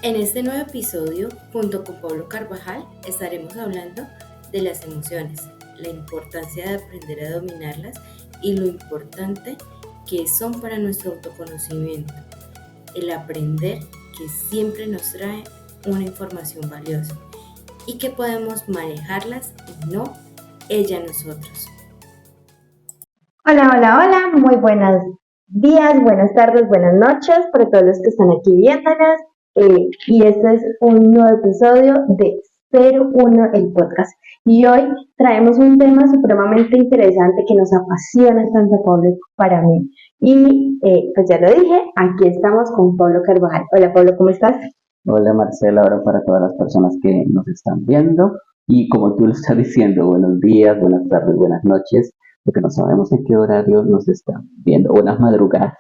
En este nuevo episodio, junto con Pablo Carvajal, estaremos hablando de las emociones, la importancia de aprender a dominarlas y lo importante que son para nuestro autoconocimiento. El aprender que siempre nos trae una información valiosa y que podemos manejarlas y no ella nosotros. Hola, hola, hola, muy buenos días, buenas tardes, buenas noches para todos los que están aquí viéndonos. Y este es un nuevo episodio de 01 el podcast. Y hoy traemos un tema supremamente interesante que nos apasiona tanto a Pablo para mí. Y pues ya lo dije, aquí estamos con Pablo Carvajal. Hola Pablo, ¿cómo estás? Hola Marcela, ahora para todas las personas que nos están viendo y como tú lo estás diciendo, buenos días, buenas tardes, buenas noches, porque no sabemos en qué horario nos están viendo, buenas madrugadas.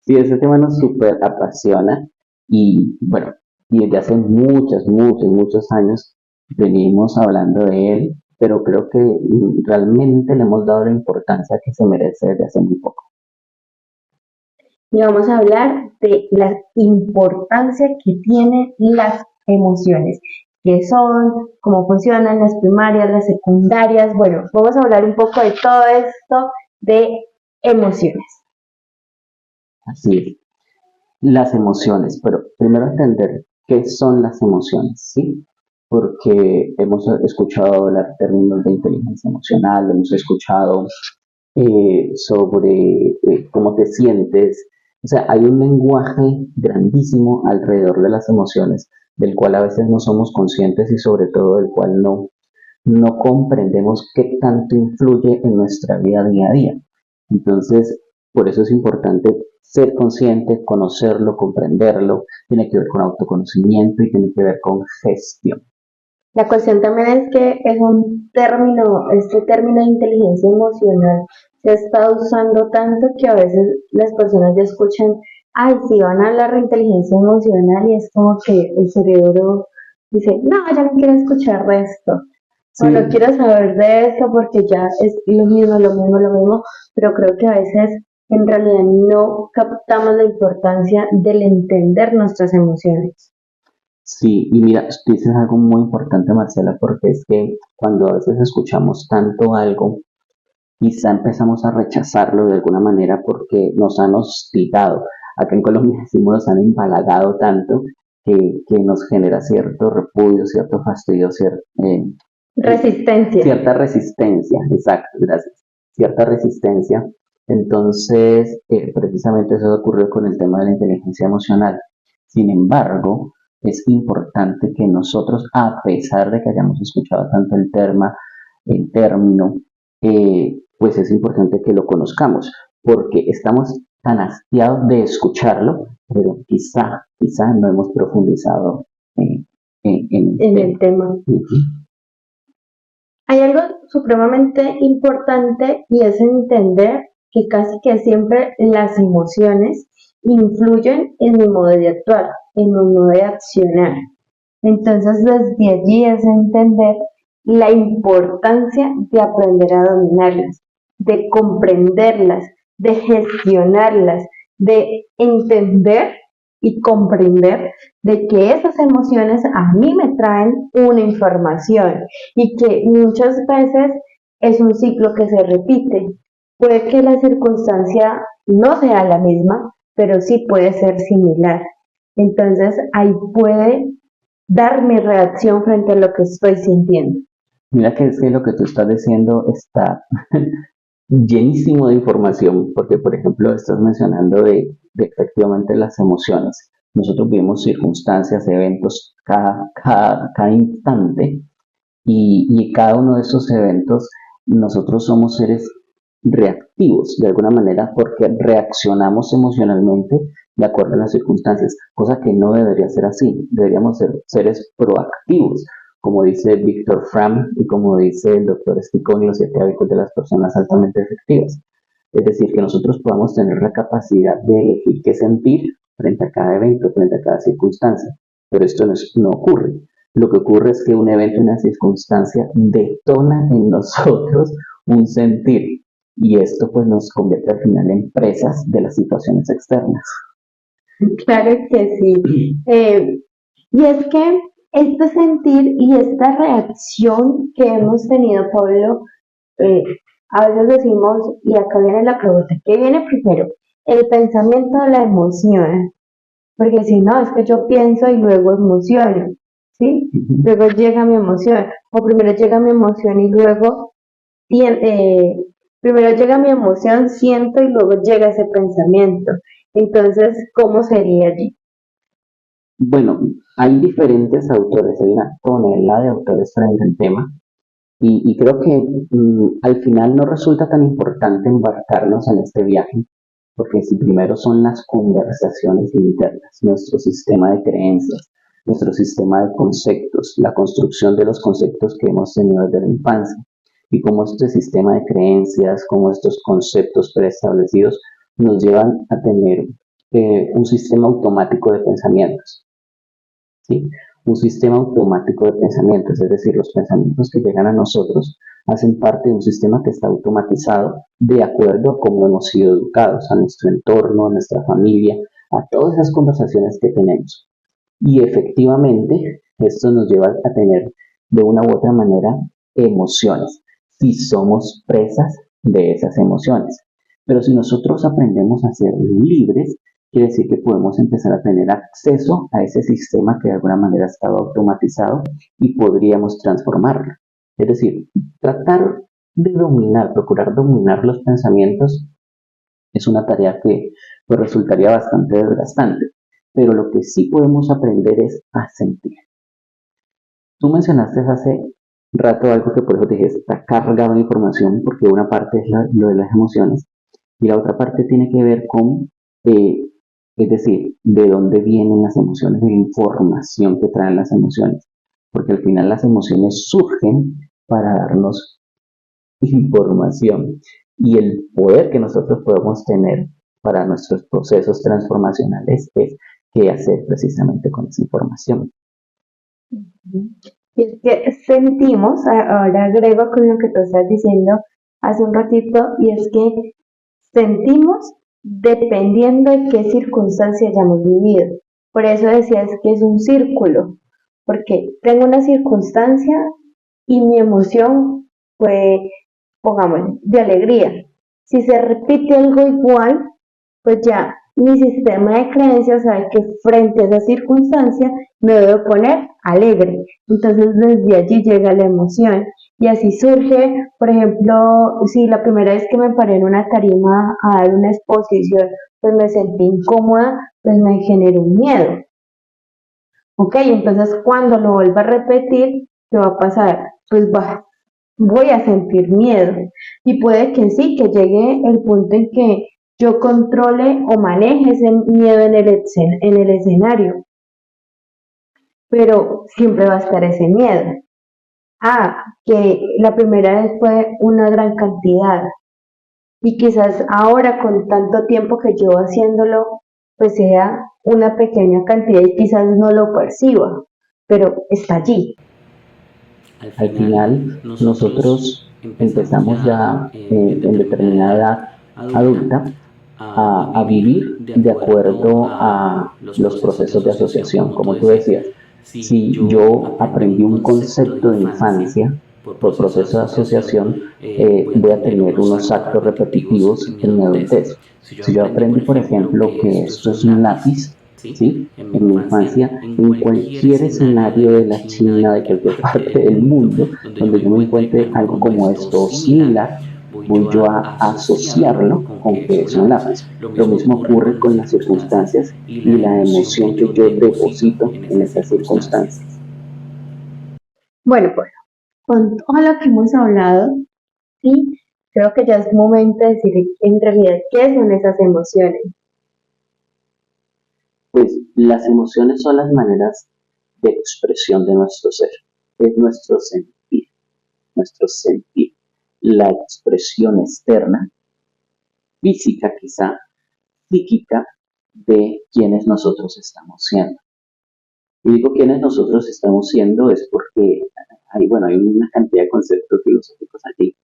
Sí, ese tema nos súper apasiona y bueno, y desde hace muchos años venimos hablando de él, pero creo que realmente le hemos dado la importancia que se merece desde hace muy poco. Y vamos a hablar de la importancia que tienen las emociones, qué son, cómo funcionan las primarias, las secundarias. Bueno, vamos a hablar un poco de todo esto de emociones. Así es. Las emociones, pero primero entender qué son las emociones, ¿sí? Porque hemos escuchado hablar términos de inteligencia emocional, hemos escuchado sobre cómo te sientes, o sea, hay un lenguaje grandísimo alrededor de las emociones, del cual a veces no somos conscientes y sobre todo del cual no comprendemos qué tanto influye en nuestra vida día a día. Entonces, por eso es importante ser consciente, conocerlo, comprenderlo, tiene que ver con autoconocimiento y tiene que ver con gestión. La cuestión también es que es un término, este término de inteligencia emocional se está usando tanto que a veces las personas ya escuchan, ay, sí, van a hablar de inteligencia emocional y es como que el cerebro dice, no, ya no quiero escuchar de esto, Sí. o no quiero saber de esto porque ya es lo mismo, pero creo que a veces en realidad no captamos la importancia del entender nuestras emociones. Sí, y mira, tú dices algo muy importante, Marcela, porque es que cuando a veces escuchamos tanto algo, quizá empezamos a rechazarlo de alguna manera porque nos han hostigado. Acá en Colombia decimos nos han empalagado tanto que nos genera cierto repudio, cierto fastidio, Resistencia. cierta resistencia, exacto, gracias, cierta resistencia. Entonces, precisamente eso ocurrió con el tema de la inteligencia emocional. Sin embargo, es importante que nosotros, a pesar de que hayamos escuchado tanto el término, pues es importante que lo conozcamos, porque estamos tan hastiados de escucharlo, pero quizá no hemos profundizado en el tema. Hay algo supremamente importante y es entender que casi que siempre las emociones influyen en mi modo de actuar, en mi modo de accionar. Entonces, desde allí es entender la importancia de aprender a dominarlas, de comprenderlas, de gestionarlas, de entender y comprender de que esas emociones a mí me traen una información y que muchas veces es un ciclo que se repite. Puede que la circunstancia no sea la misma, pero sí puede ser similar. Entonces ahí puede dar mi reacción frente a lo que estoy sintiendo. Mira que es que lo que tú estás diciendo está llenísimo de información, porque por ejemplo estás mencionando de efectivamente las emociones. Nosotros vivimos circunstancias, eventos cada instante y cada uno de esos eventos nosotros somos seres reactivos de alguna manera porque reaccionamos emocionalmente de acuerdo a las circunstancias, cosa que no debería ser así, deberíamos ser seres proactivos, como dice Víctor Fram y como dice el doctor Sticoni, los 7 hábitos de las personas altamente efectivas. Es decir, que nosotros podamos tener la capacidad de elegir qué sentir frente a cada evento, frente a cada circunstancia, pero esto no ocurre. Lo que ocurre es que un evento, una circunstancia detona en nosotros un sentir y esto pues nos convierte al final en presas de las situaciones externas. Claro que sí. Y es que este sentir y esta reacción que hemos tenido, Pablo, eh, a veces decimos, y acá viene la pregunta, ¿qué viene primero? ¿El pensamiento o la emoción? Porque si no, es que yo pienso y luego emociono, ¿sí? Luego llega mi emoción, o primero llega mi emoción y luego, tien- eh, primero llega mi emoción, siento y luego llega ese pensamiento. Entonces, ¿cómo sería allí? Bueno, hay diferentes autores, hay una tonelada de autores frente al tema y creo que al final no resulta tan importante embarcarnos en este viaje, porque si primero son las conversaciones internas, nuestro sistema de creencias, nuestro sistema de conceptos, la construcción de los conceptos que hemos tenido desde la infancia, y cómo este sistema de creencias, cómo estos conceptos preestablecidos nos llevan a tener un sistema automático de pensamientos. ¿Sí? Un sistema automático de pensamientos, es decir, los pensamientos que llegan a nosotros hacen parte de un sistema que está automatizado de acuerdo a cómo hemos sido educados, a nuestro entorno, a nuestra familia, a todas esas conversaciones que tenemos. Y efectivamente, esto nos lleva a tener de una u otra manera emociones, si somos presas de esas emociones. Pero si nosotros aprendemos a ser libres, quiere decir que podemos empezar a tener acceso a ese sistema que de alguna manera estaba automatizado y podríamos transformarlo. Es decir, tratar de dominar, procurar dominar los pensamientos es una tarea que pues, resultaría bastante desgastante, pero lo que sí podemos aprender es a sentir. Tú mencionaste hace rato algo que por eso te dije, está cargado de información, porque una parte es lo de las emociones y la otra parte tiene que ver con, eh, es decir, de dónde vienen las emociones, de la información que traen las emociones, porque al final las emociones surgen para darnos información y el poder que nosotros podemos tener para nuestros procesos transformacionales es qué hacer precisamente con esa información. Y es que sentimos, ahora agrego con lo que tú estás diciendo hace un ratito, y es que sentimos dependiendo de qué circunstancia hayamos vivido. Por eso decías que es un círculo, porque tengo una circunstancia y mi emoción fue, pongamos, de alegría. Si se repite algo igual, pues ya mi sistema de creencias sabe que frente a esa circunstancia me debo poner alegre. Entonces desde allí llega la emoción y así surge, por ejemplo, si la primera vez que me paré en una tarima a dar una exposición, pues me sentí incómoda, pues me generó un miedo. Ok, entonces cuando lo vuelva a repetir, ¿qué va a pasar? Pues voy a sentir miedo. Y puede que sí, que llegue el punto en que yo controle o maneje ese miedo en el escenario, pero siempre va a estar ese miedo. Ah, que la primera vez fue una gran cantidad y quizás ahora con tanto tiempo que llevo haciéndolo, pues sea una pequeña cantidad y quizás no lo perciba, pero está allí. Al final, nosotros empezamos ya en determinada edad adulta a vivir de acuerdo a los procesos de asociación. Como tú decías, si yo aprendí un concepto de infancia por proceso de asociación, voy a tener unos actos repetitivos en mi adultez. Si yo aprendí, por ejemplo, que esto es un lápiz, ¿sí? En mi infancia, en cualquier escenario de la China, de cualquier parte del mundo, donde yo me encuentre algo como esto similar, voy yo a asociarlo con que es un lápiz. Lo mismo ocurre con las circunstancias y la emoción que yo deposito en esas circunstancias. Bueno, pues con todo lo que hemos hablado, sí, creo que ya es momento de decir en realidad qué son esas emociones. Pues las emociones son las maneras de expresión de nuestro ser, es nuestro sentir, la expresión externa, física quizá, psíquica, de quienes nosotros estamos siendo. Y digo quienes nosotros estamos siendo es porque hay una cantidad de conceptos filosóficos allí.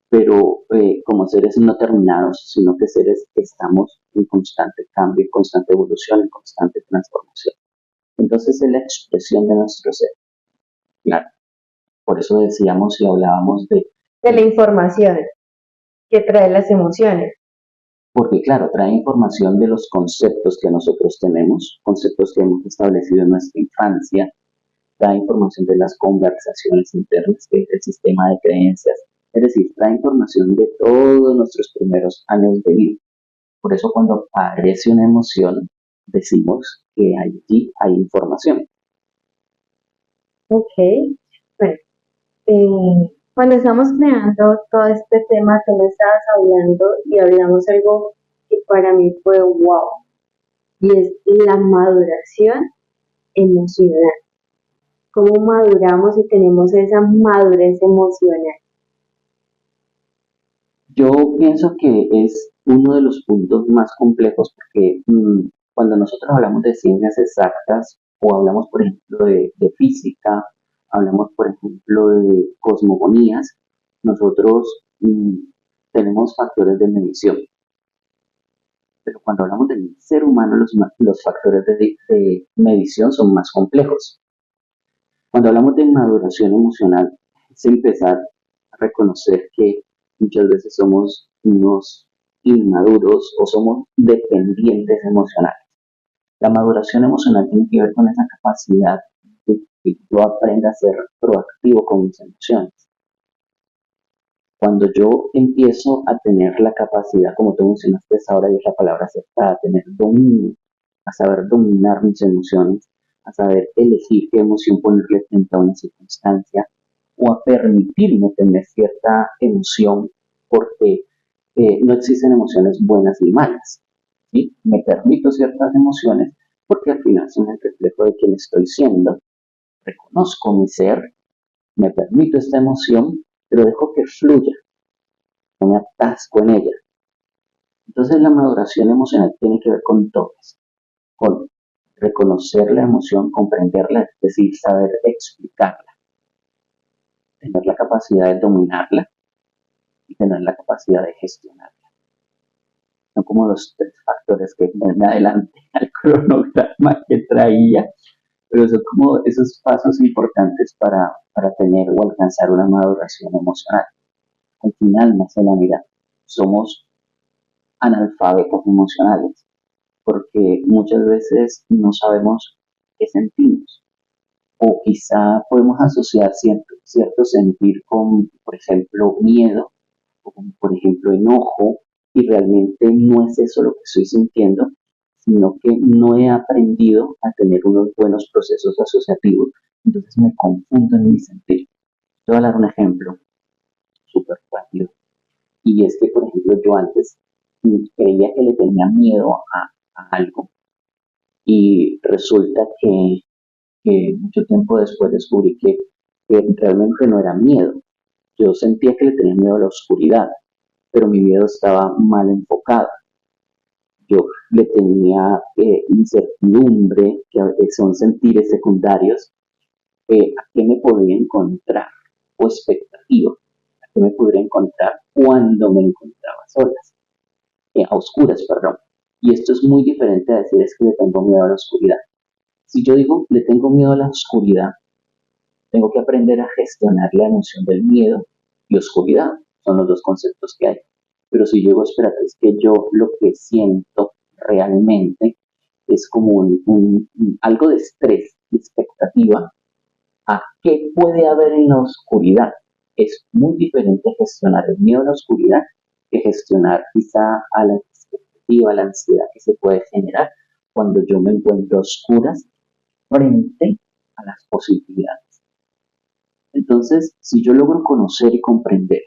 pero como seres no terminados, sino que seres que estamos en constante cambio, en constante evolución, en constante transformación. Entonces es la expresión de nuestro ser. Claro, por eso decíamos y hablábamos de la información que trae las emociones. porque claro, trae información de los conceptos que nosotros tenemos, conceptos que hemos establecido en nuestra infancia, trae información de las conversaciones internas, que es el sistema de creencias, es decir, trae información de todos nuestros primeros años de vida. Por eso cuando aparece una emoción, decimos que allí hay información. Ok, bueno, cuando estamos creando todo este tema que me estabas hablando y hablamos algo que para mí fue wow, y es la maduración emocional. ¿Cómo maduramos y tenemos esa madurez emocional? Yo pienso que es uno de los puntos más complejos porque cuando nosotros hablamos de ciencias exactas o hablamos, por ejemplo, de física, hablamos, por ejemplo, de cosmogonías, nosotros tenemos factores de medición. Pero cuando hablamos del ser humano, los factores de medición son más complejos. Cuando hablamos de maduración emocional, es empezar a reconocer que muchas veces somos unos inmaduros o somos dependientes emocionales. La maduración emocional tiene que ver con esa capacidad de que yo aprenda a ser proactivo con mis emociones. Cuando yo empiezo a tener la capacidad, como tú mencionaste ahora, y es la palabra acertada, a tener dominio, a saber dominar mis emociones, a saber elegir qué emoción ponerle frente a una circunstancia, o a permitirme tener cierta emoción, porque no existen emociones buenas ni malas. ¿Sí? Me permito ciertas emociones porque al final son el reflejo de quién estoy siendo. Reconozco mi ser, me permito esta emoción, pero dejo que fluya, no me atasco en ella. Entonces la maduración emocional tiene que ver con todo esto, con reconocer la emoción, comprenderla, es decir, saber explicarla, tener la capacidad de dominarla y tener la capacidad de gestionarla. Son como los tres factores que me adelante al cronograma que traía, pero son como esos pasos importantes para tener o alcanzar una maduración emocional. Al final, Marcela, mira, somos analfabetos emocionales, porque muchas veces no sabemos qué sentimos. O quizá podemos asociar cierto sentir con, por ejemplo, miedo, o con, por ejemplo, enojo, y realmente no es eso lo que estoy sintiendo, sino que no he aprendido a tener unos buenos procesos asociativos, entonces me confundo en mi sentir. Te voy a dar un ejemplo súper rápido, y es que, por ejemplo, yo antes creía que le tenía miedo a algo, y resulta que mucho tiempo después descubrí que realmente no era miedo. Yo sentía que le tenía miedo a la oscuridad, pero mi miedo estaba mal enfocado. Yo le tenía incertidumbre, que son sentires secundarios, a qué me podría encontrar, o expectativa, a qué me podría encontrar cuando me encontraba a oscuras, perdón. Y esto es muy diferente a decir es que le tengo miedo a la oscuridad. Si yo digo le tengo miedo a la oscuridad, tengo que aprender a gestionar la emoción del miedo y oscuridad. Son los dos conceptos que hay. Pero si yo digo, espérate, es que yo lo que siento realmente es como algo de estrés y expectativa a qué puede haber en la oscuridad. Es muy diferente gestionar el miedo a la oscuridad que gestionar quizá a la expectativa, a la ansiedad que se puede generar cuando yo me encuentro a oscuras frente a las posibilidades. Entonces, si yo logro conocer y comprender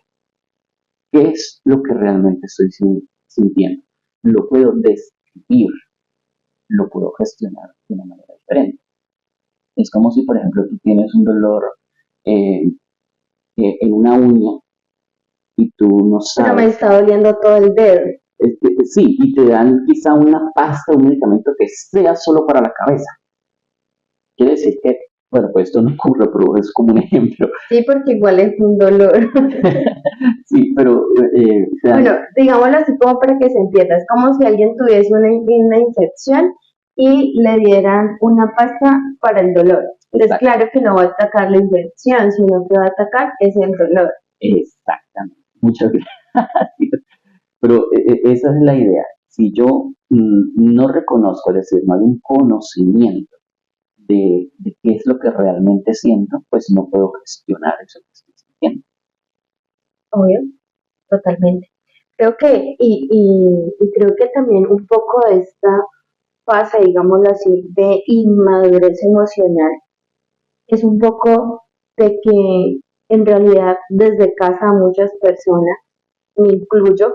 qué es lo que realmente estoy sintiendo, lo puedo describir, lo puedo gestionar de una manera diferente. Es como si, por ejemplo, tú tienes un dolor en una uña y tú no sabes. Pero me está doliendo todo el dedo. Sí, y te dan quizá una pasta, un medicamento que sea solo para la cabeza. Quiere decir que, bueno, pues esto no ocurre, pero es como un ejemplo. Sí, porque igual es un dolor. Sí, pero Bueno, digámoslo así como para que se entienda, es como si alguien tuviese una infección y le dieran una pasta para el dolor. Entonces, exacto, claro que no va a atacar la infección, sino que va a atacar es el dolor. exactamente. Muchas gracias. Pero esa es la idea. Si yo no reconozco, es decir, no hay un conocimiento de qué es lo que realmente siento, pues no puedo gestionar eso que estoy sintiendo. Obvio, totalmente. Creo que, y creo que también un poco de esta fase, digámoslo así, de inmadurez emocional, es un poco de que en realidad desde casa a muchas personas, me incluyo,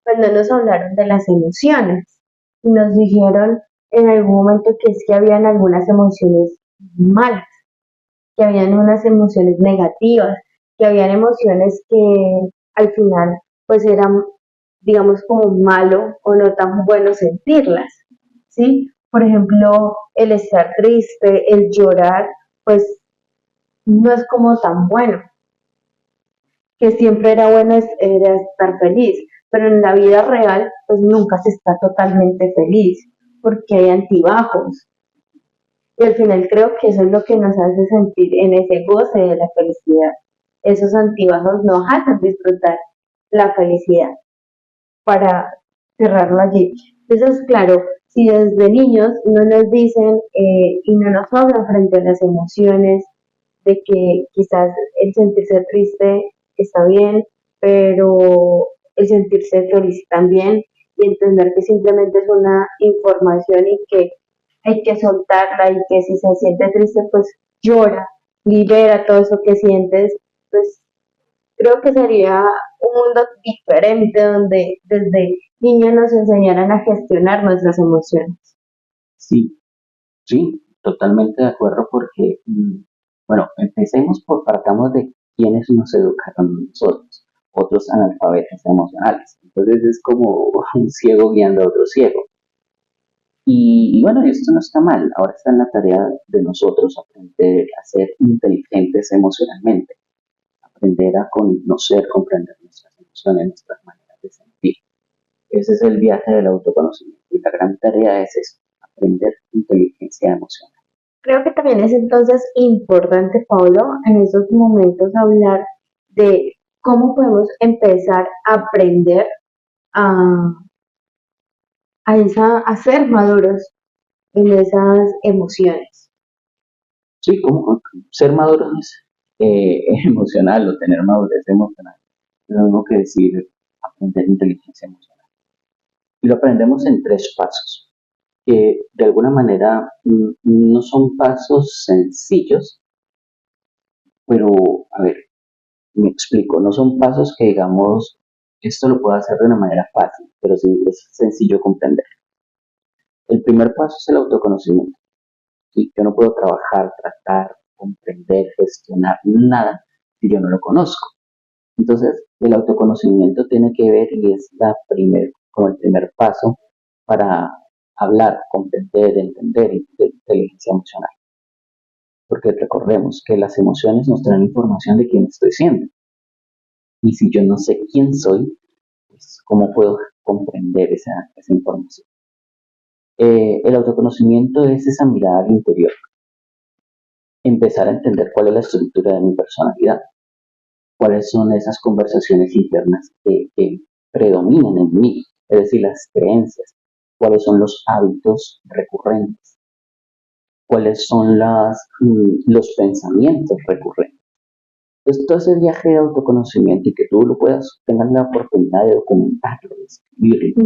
pues no nos hablaron de las emociones y nos dijeron en algún momento que es que habían algunas emociones malas, que habían unas emociones negativas, que habían emociones que al final pues eran, digamos, como malo o no tan bueno sentirlas, ¿sí? Por ejemplo, el estar triste, el llorar, pues no es como tan bueno, que siempre era bueno era estar feliz, pero en la vida real pues nunca se está totalmente feliz, porque hay antibajos. Y al final creo que eso es lo que nos hace sentir en ese goce de la felicidad. Esos antibajos nos hacen disfrutar la felicidad para cerrarlo allí. Entonces, claro, si desde niños no nos dicen y no nos hablan frente a las emociones, de que quizás el sentirse triste está bien, pero el sentirse feliz también, y entender que simplemente es una información y que hay que soltarla y que si se siente triste, pues llora, libera todo eso que sientes, pues creo que sería un mundo diferente donde desde niños nos enseñaran a gestionar nuestras emociones. Sí, sí, totalmente de acuerdo porque, bueno, empecemos por, partamos de quienes nos educaron a nosotros, otros analfabetas emocionales. Entonces es como un ciego guiando a otro ciego. Y bueno, esto no está mal. Ahora está en la tarea de nosotros aprender a ser inteligentes emocionalmente, aprender a conocer, comprender nuestras emociones, nuestras maneras de sentir. Ese es el viaje del autoconocimiento. Y la gran tarea es eso, aprender inteligencia emocional. Creo que también es entonces importante, Pablo, en esos momentos hablar de cómo podemos empezar a aprender a, a ser maduros en esas emociones. Sí, como ser maduro es emocional o tener madurez emocional. Es lo mismo que decir aprender inteligencia emocional. Y lo aprendemos en tres pasos, que de alguna manera no son pasos sencillos, pero a ver, me explico, no son pasos que digamos, esto lo puedo hacer de una manera fácil, pero sí es sencillo comprender. El primer paso es el autoconocimiento. ¿Sí? Yo no puedo trabajar, tratar, comprender, gestionar nada si yo no lo conozco. Entonces, el autoconocimiento tiene que ver y es como el primer paso para hablar, comprender, entender inteligencia emocional. Porque recordemos que las emociones nos traen información de quién estoy siendo. Y si yo no sé quién soy, pues ¿cómo puedo comprender esa información? El autoconocimiento es esa mirada al interior, empezar a entender cuál es la estructura de mi personalidad, cuáles son esas conversaciones internas que predominan en mí, es decir, las creencias, cuáles son los hábitos recurrentes, cuáles son los pensamientos recurrentes. Entonces, todo ese viaje de autoconocimiento y que tú lo puedas, tengas la oportunidad de documentarlo, de escribirlo.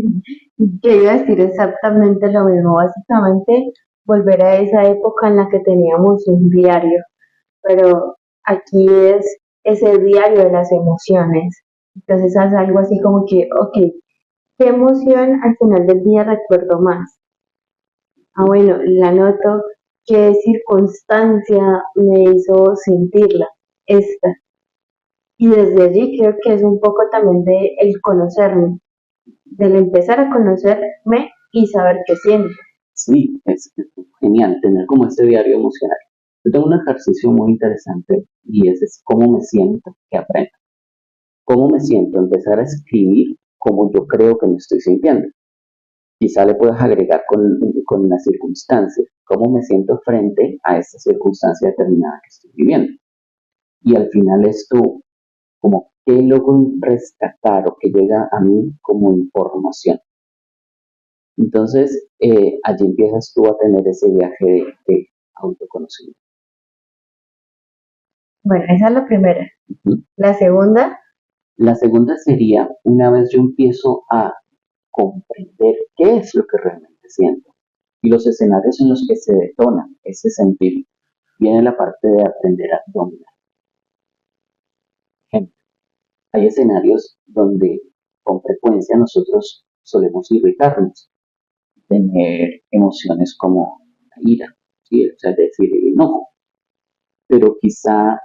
Yo iba a decir exactamente lo mismo, básicamente volver a esa época en la que teníamos un diario, pero aquí es ese diario de las emociones. Entonces es algo así como que, ok, ¿qué emoción al final del día recuerdo más? Ah, bueno, la noto, ¿qué circunstancia me hizo sentirla? Esta. Y desde allí creo que es un poco también de el conocerme, del empezar a conocerme y saber qué siento. Sí, es genial tener como este diario emocional. Yo tengo un ejercicio muy interesante y ese es cómo me siento que aprendo. ¿Cómo me siento? Empezar a escribir cómo yo creo que me estoy sintiendo. Quizá le puedes agregar con una circunstancia, cómo me siento frente a esta circunstancia determinada que estoy viviendo. Y al final esto, como qué logro rescatar o que llega a mí como información. Entonces, allí empiezas tú a tener ese viaje de autoconocimiento. Bueno, esa es la primera. Uh-huh. La segunda. La segunda sería, una vez yo empiezo a comprender qué es lo que realmente siento y los escenarios en los que se detona ese sentir, viene la parte de aprender a dominar. Ejemplo, hay escenarios donde con frecuencia nosotros solemos irritarnos, tener emociones como la ira, ¿sí? O sea, es decir, el enojo, pero quizá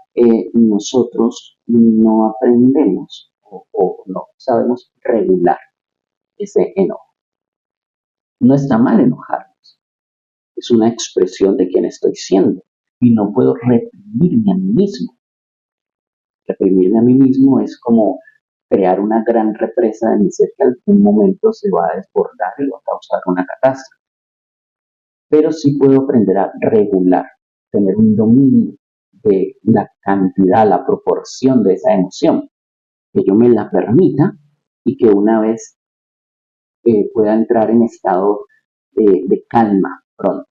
nosotros no aprendemos o no sabemos regular ese enojo. No está mal enojarnos, es una expresión de quién estoy siendo y no puedo reprimirme a mí mismo. Reprimirme a mí mismo es como crear una gran represa de mi ser que en algún momento se va a desbordar y va a causar una catástrofe. Pero sí puedo aprender a regular, tener un dominio de la cantidad, la proporción de esa emoción, que yo me la permita y que una vez pueda entrar en estado de calma pronto.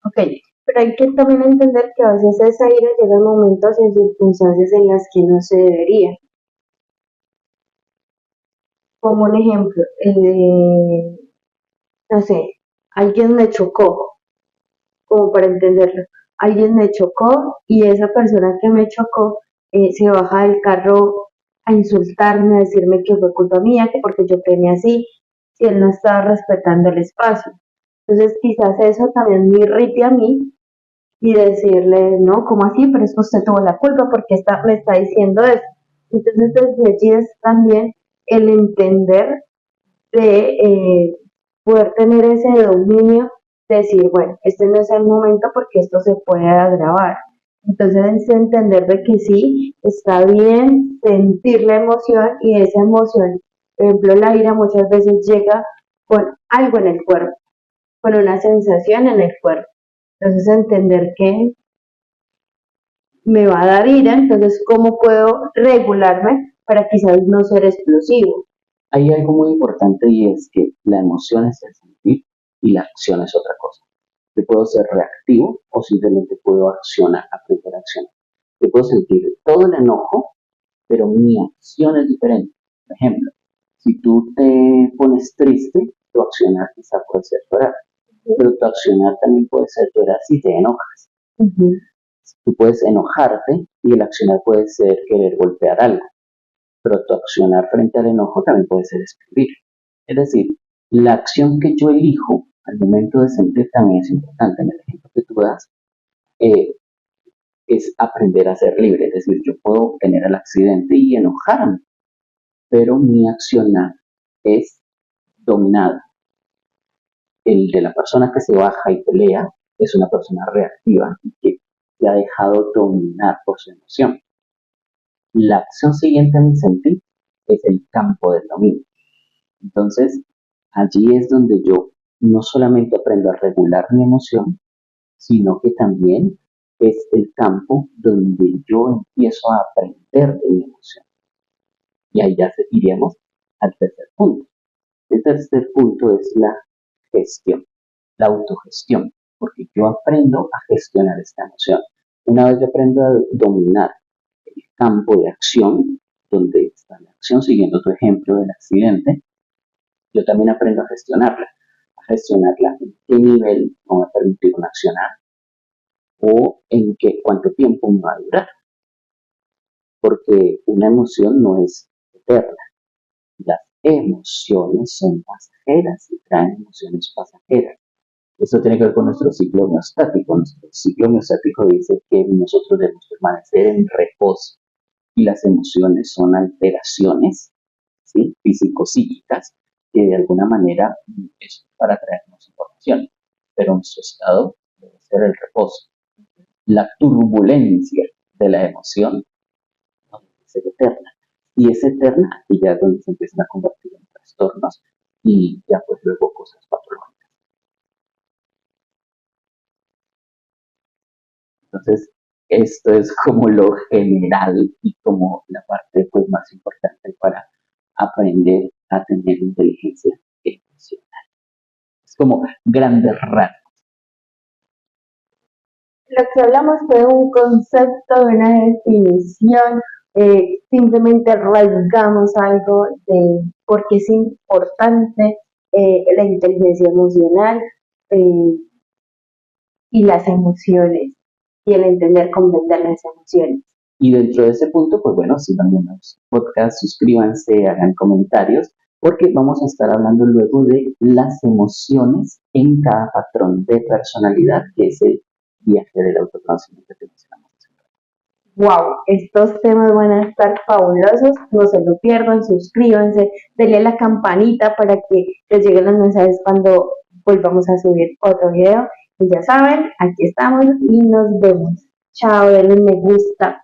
Ok, pero hay que también entender que a veces esa ira llega en momentos y en circunstancias en las que no se debería. Como un ejemplo, no sé, alguien me chocó, como para entenderlo, alguien me chocó y esa persona que me chocó se baja del carro a insultarme, a decirme que fue culpa mía, que porque yo tenía así, si él no estaba respetando el espacio. Entonces quizás eso también me irrite a mí y decirle, no, ¿cómo así? Pero es que usted tuvo la culpa porque me está diciendo eso. Entonces desde allí es también el entender de poder tener ese dominio, de decir, bueno, este no es el momento porque esto se puede agravar. Entonces es entender de que sí, está bien sentir la emoción y esa emoción, por ejemplo, la ira muchas veces llega con algo en el cuerpo, con una sensación en el cuerpo. Entonces entender que me va a dar ira, entonces cómo puedo regularme para quizás no ser explosivo. Hay algo muy importante y es que la emoción es el sentir y la acción es otra cosa. Yo puedo ser reactivo o simplemente puedo accionar, aprender a accionar. Yo puedo sentir todo el enojo, pero mi acción es diferente. Por ejemplo, si tú te pones triste, tu accionar quizá puede ser llorar, pero tu accionar también puede ser llorar si te enojas. Uh-huh. Tú puedes enojarte y el accionar puede ser querer golpear algo, pero tu accionar frente al enojo también puede ser escribir. Es decir, la acción que yo elijo al momento de sentir también es importante. En el ejemplo que tú das, eh, es aprender a ser libre. Es decir, yo puedo tener el accidente y enojarme, pero mi accionar es dominado. El de la persona que se baja y pelea es una persona reactiva y que se ha dejado dominar por su emoción. La acción siguiente a mi sentir es el campo del dominio. Entonces, allí es donde yo no solamente aprendo a regular mi emoción, sino que también es el campo donde yo empiezo a aprender de mi emoción. Y ahí ya iríamos al tercer punto. El tercer punto es la gestión, la autogestión, porque yo aprendo a gestionar esta emoción. Una vez yo aprendo a dominar el campo de acción, donde está la acción, siguiendo tu ejemplo del accidente, yo también aprendo a gestionarla en qué nivel me va a permitir una accionar o en qué cuánto tiempo me va a durar, porque una emoción no es eterna. Las emociones son pasajeras y traen emociones pasajeras. Esto tiene que ver con nuestro ciclo homeostático. Nuestro ciclo homeostático dice que nosotros debemos permanecer en reposo y las emociones son alteraciones, ¿sí?, físico-psíquicas que de alguna manera es para traernos información, pero nuestro estado debe ser el reposo. La turbulencia de la emoción no debe ser eterna. y es eterna y ya es donde se empiezan a convertir en trastornos y ya pues luego cosas patológicas. Entonces, esto es como lo general y como la parte pues más importante para aprender a tener inteligencia emocional. Es como grandes rasgos. Lo que hablamos fue un concepto, de una definición, simplemente rasgamos algo de por qué es importante la inteligencia emocional eh, y las emociones, y el entender comprender las emociones. Y dentro de ese punto, pues bueno, sigan los podcasts, suscríbanse, hagan comentarios, porque vamos a estar hablando luego de las emociones en cada patrón de personalidad, que es el viaje del autoconocimiento que mencionamos. Wow, estos temas van a estar fabulosos, no se lo pierdan, suscríbanse, denle a la campanita para que les lleguen los mensajes cuando volvamos a subir otro video. Y ya saben, aquí estamos y nos vemos. Chao, denle me gusta.